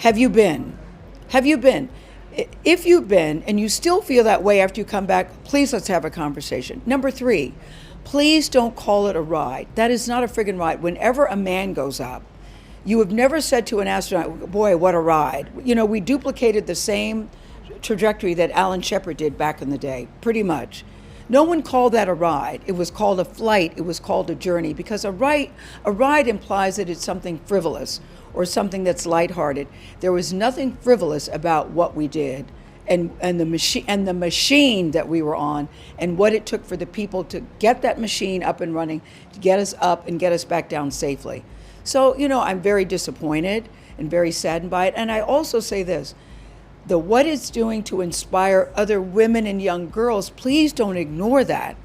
Have you been? Have you been? If you've been and you still feel that way after you come back, please let's have a conversation. Number three, please don't call it a ride. That is not a friggin' ride. Whenever a man goes up, you have never said to an astronaut, boy, what a ride. You know, we duplicated the same trajectory that Alan Shepard did back in the day, pretty much. No one called that a ride. It was called a flight. It was called a journey, because a ride implies that it's something frivolous or something that's lighthearted. There was nothing frivolous about what we did, and the machine that we were on, and what it took for the people to get that machine up and running, to get us up and get us back down safely. So, you know, I'm very disappointed and very saddened by it. And I also say this, what it's doing to inspire other women and young girls, please don't ignore that.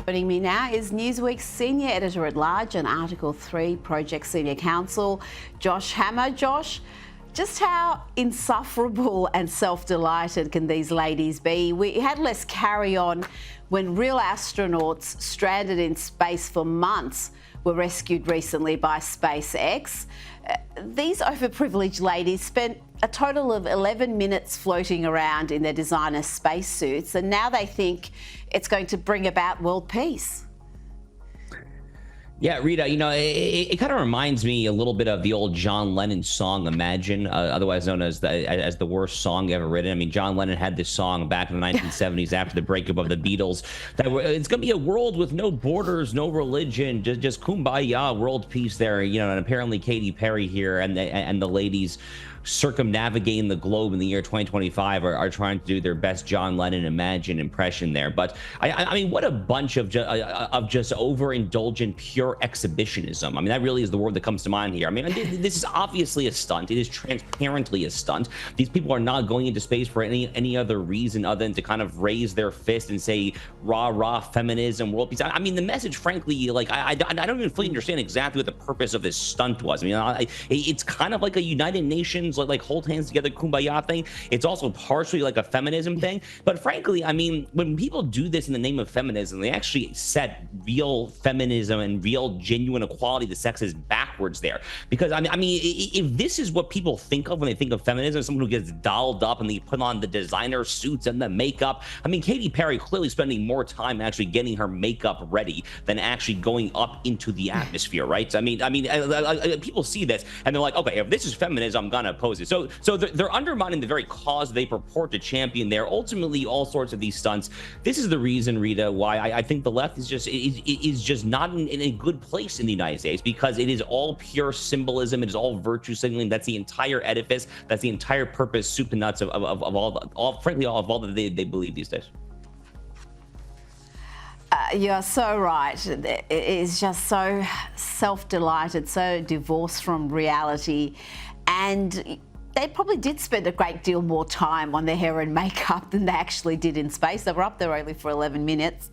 Joining me now is Newsweek's Senior Editor-at-Large and Article 3 Project Senior Counsel, Josh Hammer. Josh, just how insufferable and self-delighted can these ladies be? We had less carry-on when real astronauts stranded in space for months were rescued recently by SpaceX. These overprivileged ladies spent a total of 11 minutes floating around in their designer spacesuits, and now they think it's going to bring about world peace. Yeah, Rita, you know, it kind of reminds me a little bit of the old John Lennon song, Imagine, otherwise known as the worst song ever written. I mean, John Lennon had this song back in the 1970s after the breakup of the Beatles. It's going to be a world with no borders, no religion, just kumbaya, world peace there, you know, and apparently Katy Perry here and the ladies circumnavigating the globe in the year 2025 are trying to do their best John Lennon Imagine impression there. But I mean, what a bunch of just overindulgent pure exhibitionism. I mean, that really is the word that comes to mind here. I mean, this is obviously a stunt. It is transparently a stunt. These people are not going into space for any other reason other than to kind of raise their fist and say rah feminism, world peace. I mean, the message, frankly, like I don't even fully understand exactly what the purpose of this stunt was. I mean, it's kind of like a United Nations like hold hands together kumbaya thing. It's also partially like a feminism thing. But frankly, I mean, when people do this in the name of feminism, they actually set real feminism and real genuine equality of the sexes backwards there. Because I mean, if this is what people think of when they think of feminism, someone who gets dolled up and they put on the designer suits and the makeup. I mean, Katy Perry clearly spending more time actually getting her makeup ready than actually going up into the atmosphere, right? I mean, people see this and they're like, okay, if this is feminism, I'm gonna oppose it. So they're undermining the very cause they purport to champion there. Ultimately, all sorts of these stunts. This is the reason, Rita, why I think the left is just not in a good place in the United States, because it is all pure symbolism. It is all virtue signaling. That's the entire edifice. That's the entire purpose, soup to nuts of all that they believe these days. You're so right. It is just so self-delighted, so divorced from reality. And they probably did spend a great deal more time on their hair and makeup than they actually did in space. They were up there only for 11 minutes.